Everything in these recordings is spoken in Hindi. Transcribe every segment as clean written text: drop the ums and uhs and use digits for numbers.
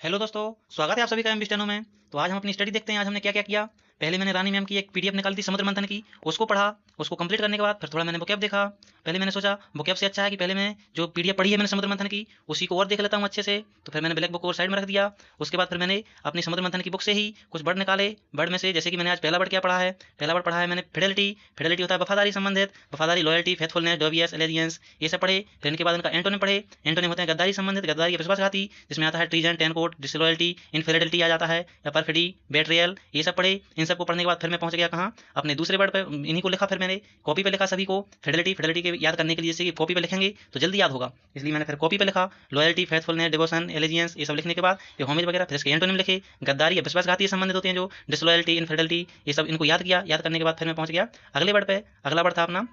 हेलो दोस्तों, स्वागत है आप सभी का एमबी स्टेनो में। तो आज हम अपनी स्टडी देखते हैं। आज हमने क्या क्या किया। पहले मैंने रानी मैम की एक पीडीएफ निकाली थी समुद्र मंथन की, उसको पढ़ा। उसको कंप्लीट करने के बाद फिर थोड़ा मैंने वोकैब देखा। पहले मैंने सोचा वोकैब से अच्छा है कि पहले मैं जो पीडीएफ पढ़ी है मैंने समुद्र मंथन की, उसी को और देख लेता हूँ अच्छे से। तो फिर मैंने ब्लैक बुक को साइड में रख दिया। उसके बाद फिर मैंने अपनी समुद्र मंथन की बुक से ही कुछ वर्ड निकाले। वर्ड में से जैसे कि मैंने आज पहला वर्ड क्या पढ़ा है। पहला वर्ड पढ़ा है मैंने फिडेलिटी। फिडेलिटी होता है वफादारी संबंधित, वफादारी, लॉयल्टी, फेथफुलनेस, डोबियस, एलेजियंस, ये सब पढ़े। फिर इनके बाद इनका एंटोनिम पढ़े। एंटोनिम होते हैं गद्दारी संबंधित, गद्दारी या विश्वासघाती, जिसमें आता है ट्रीजन, टेनकोट, डिसलॉयल्टी, इनफिडेलिटी आ जाता है, या परफिडी, बेट्रियल, ये सब पढ़े। इन सबको पढ़ने के बाद फिर मैं पहुंच गया कहाँ, अपने दूसरे वर्ड पे। इन्हीं को लिखा, फिर मैंने कॉपी पे लिखा सभी को। फिडेलिटी, फिडेलिटी के याद करने के लिए जैसे कि कॉपी पे लिखेंगे तो जल्दी याद होगा, इसलिए मैंने फिर कॉपी पे लिखा। लॉयल्टी, फेथफुलनेस, डिवोशन, एलिजियंस, ये सब लिखने के बाद फिर होमेज वगैरह, फिर इसके एंटोनिम लिखे। गद्दारी या विश्वासघाती संबंधित होते हैं जो डिसलॉयल्टी, इनफिडेलिटी, ये सब इनको याद किया। याद करने के बाद फिर मैं पहुंच गया अगले वर्ड पे। अगला वर्ड था अपना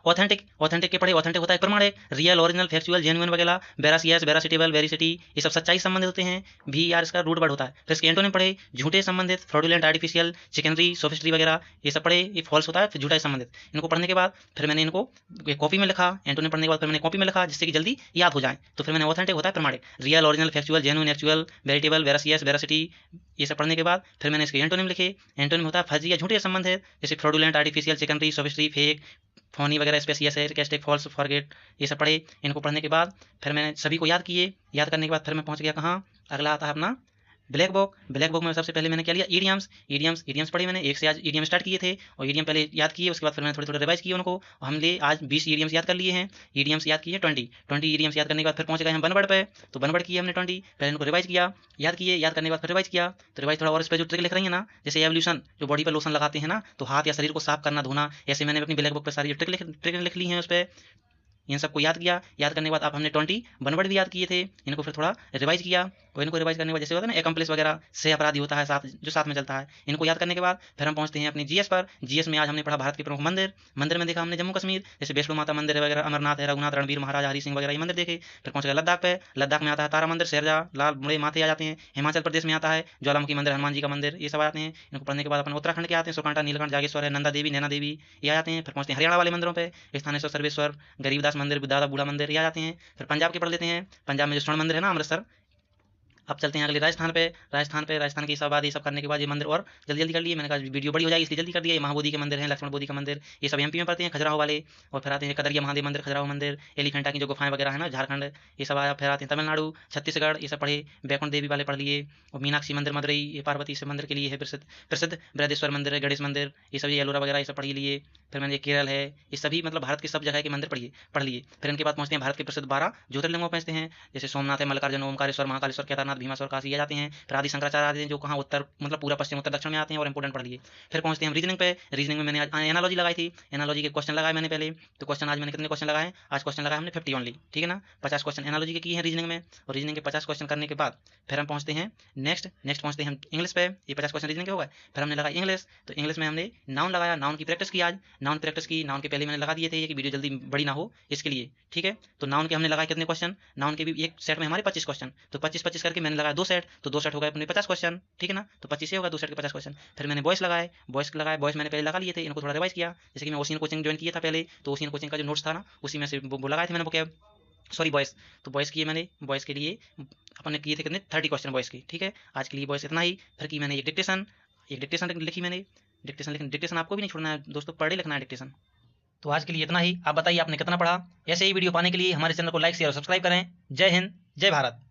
ऑथेंटिक। ऑथेंटिक के पढ़े। ऑथेंटिक होता है प्रमाणिक, रियल, ओरिजिनल, फैक्चुअल, जेन्युइन वगैरह। वेरासियस, वेरासिटेबल, वेरिसिटी, ये सब सच्चाई संबंधित होते हैं। भी यार इसका रूट वर्ड होता है। फिर इसके एंटोनिम पढ़े। झूठे संबंधित, फ्रॉडुलेंट, आर्टिफिशियल, चिकनरी, सोफिस्ट्री वगैरह, ये सब पढ़े। ये फॉल्स होता है, फिर झूठा संबंधित। इनको पढ़ने के बाद फिर मैंने इनको कॉपी में लिखा। एंटोनिम पढ़ने के बाद फिर मैंने कॉपी में लिखा जिससे कि जल्दी याद हो जाए। तो फिर मैंने ऑथेंटिक होता है प्रमाणिक, real, original, factual, genuine, actual, veritable, veracious, veracity, ये सब पढ़ने के बाद फिर मैंने इसके एंटोनिम लिखे। एंटोनिम होता है फर्जी या झूठे संबंधित, जैसे फ्रॉडुलेंट, आर्टिफिशियल, चिकनरी, सोफिस्ट्री, फेक, फोनी वगैरह, स्पेसियस, सरकास्टिक, फॉल्स, फॉरगेट, ये सब पढ़े। इनको पढ़ने के बाद फिर मैंने सभी को याद किए। याद करने के बाद फिर मैं पहुंच गया कहाँ, अगला आता है अपना ब्लैक बुक। ब्लैक बुक में सबसे पहले मैंने क्या लिया, ईडियम्स। ईडियम्स ईडियम्स पढ़े मैंने, एक से आज ईडियम स्टार्ट किए थे और ईडियम पहले याद किए। उसके बाद फिर मैंने थोड़े थोड़े रिवाइज किए उनको। हमने आज 20 ईडियम्स याद कर लिए हैं। ईडियम्स याद किए 20 ईडियम्स याद करने के बाद फिर पहुंच गए हम वन वर्ड पे। तो वन वर्ड किए हमने 20, पहले इनको रिवाइज किया, याद किए। याद करने के बाद फिर रिवाइज किया। तो रिवाइज थोड़ा और इस पर जो ट्रिक लिख रही है ना, जैसे एवोल्यूशन, जो बॉडी पर लोशन लगाते हैं ना, तो हाथ या शरीर को साफ करना, धोना, ऐसे मैंने अपनी ब्लैक बुक पर सारी ट्रिक लिख ली हैं उस पर। इन सबको याद किया। याद करने के बाद अब हमने 20 वन वर्ड भी याद किए थे। इनको फिर थोड़ा रिवाइज किया। और इनको रिवाइज करने के बाद जैसे होता है ना एकम्प्लिस वगैरह, से अपराधी होता है साथ, जो साथ में चलता है। इनको याद करने के बाद फिर हम पहुंचते हैं अपनी जीएस पर। जीएस में आज हमने पढ़ा भारत के प्रमुख मंदिर। मंदिर में देखा हमने जम्मू कश्मीर, जैसे वैष्णो माता मंदिर है वगैरह, अमरनाथ है, रघुनाथ, रणबीर महाराज, हरि सिंह वगैरह, ये मंदिर देखे। फिर पहुंच गए लद्दाख पे। लद्दाख में आता है तारा मंदिर, शेरजा, लाल बड़े माथे आ जाते हैं। हिमाचल प्रदेश में आता है ज्वालामुखी मंदिर, हनुमान जी का मंदिर, ये सब आते हैं। इनको पढ़ने के बाद अपन उत्तराखंड के आते हैं, सुकांटा, नीलकंठ, जागेश्वर है, नंदा देवी, नैना देवी, ये आ जाते हैं। फिर पहुंचते हैं हरियाणा वाले मंदिरों पे, स्थानेश्वर, सर्वेश्वर, गरीबदास मंदिर, दादा बूढ़ा मंदिर, ये आ जाते हैं। फिर पंजाब के पढ़ लेते हैं। पंजाब में जो स्वर्ण मंदिर है ना, अमृतसर। अब चलते हैं अगले राजस्थान पे। राजस्थान की सब बात ये सब करने के बाद ये मंदिर और जल्दी जल्दी कर लिए। मैंने कहा वीडियो बड़ी हो जाएगी इसलिए जल्दी कर दिया। ये महाबोधि के मंदिर हैं, लक्ष्मण बोधि का मंदिर, ये सब एमपी में पड़ते हैं, खजुराहो वाले। और फिर आते हैं कदरिया महादेव मंदिर, खजुराहो मंदिर, एलिफेंटा की जो गुफाएं वगैरह है ना, झारखंड, ये सब आया। फिर आते हैं तमिलनाडु, छत्तीसगढ़, ये सब पढ़े। बैकुंठ देवी वाले पढ़ लिए। और मीनाक्षी मंदिर मदुरई, ये पार्वती से मंदिर के लिए है प्रसिद्ध। प्रसिद्ध बृहदेश्वर मंदिर है, गणेश मंदिर, ये सब, ये एलोरा वगैरह, ये सब पढ़ लिए। फिर मैंने केरल है, ये सभी मतलब भारत के सब जगह के मंदिर पढ़ लिए। फिर इनके बाद पहुंचते हैं भारत के प्रसिद्ध 12 ज्योतिर्लिंगों पहुंचते हैं, जैसे सोमनाथ है, मल्लिकार्जुन, ओमकारेश्वर, महाकालेश्वर, केदारनाथ, भीमाश्वर, काशी, ये जाते हैं। फिर आदि शंकराचार्य आते हैं जो कहाँ उत्तर मतलब पूरा पश्चिम उत्तर दक्षिण में आते हैं और इंपोर्टेंट पढ़ लिए। फिर पहुंचते हैं हम रीजनिंग पे। रीजनिंग में मैंने आज एनालॉजी लगाई थी। एनालॉजी के क्वेश्चन लगाए मैंने पहले। तो क्वेश्चन आज मैंने कितने क्वेश्चन लगाए, आज क्वेश्चन लगाए हमने 50 ओनली, ठीक है ना। 50 क्वेश्चन एनालॉजी के किए हैं रीजनिंग में। और रीजनिंग के 50 क्वेश्चन करने के बाद फिर हम पहुंचते हैं नेक्स्ट पहुंचते हैं हम इंग्लिश पे। ये 50 क्वेश्चन रीजनिंग के हो गए। फिर हमने लगाया इंग्लिश। तो इंग्लिश में हमने नाउन लगाया, नाउन की प्रैक्टिस की आज। नाउन प्रैक्टिस की, नाउन के पहले मैंने लगा दिए थे ये कि वीडियो जल्दी बड़ी ना हो इसके लिए, ठीक है। तो नाउन के हमने लगाए कितने क्वेश्चन, नाउन के भी एक सेट में हमारे 25 क्वेश्चन, तो 25-25 करके मैंने लगाया 2 सेट, तो 2 सेट हो गए अपने 50 क्वेश्चन, ठीक है ना। तो 25 से होगा 2 सेट के 50 क्वेश्चन। फिर मैंने बॉयस लगाए। बॉयस मैंने पहले लगा लिए थे, इनको थोड़ा रिवाइज किया। जैसे कि मैं ओशियन कोचिंग ज्वाइन किया था पहले, तो ओशियन कोचिंग का जो नोट्स था ना, उसी में से वो लगाए थे मैंने वोकैब, सॉरी बॉयस। तो बॉयस किए मैंने, बॉयस के लिए अपने किए थे कितने 30 क्वेश्चन बॉयस की, ठीक है। आज के लिए बॉयस इतना ही। फिर की मैंने एक डिक्टेशन लिखी मैंने। डिक्टेशन आपको भी नहीं छोड़ना है दोस्तों, पढ़े लिखना है डिक्टेशन। तो आज के लिए इतना ही। आप बताइए आपने कितना पढ़ा। ऐसे ही वीडियो पाने के लिए हमारे चैनल को लाइक शेयर और सब्सक्राइब करें। जय हिंद, जय भारत।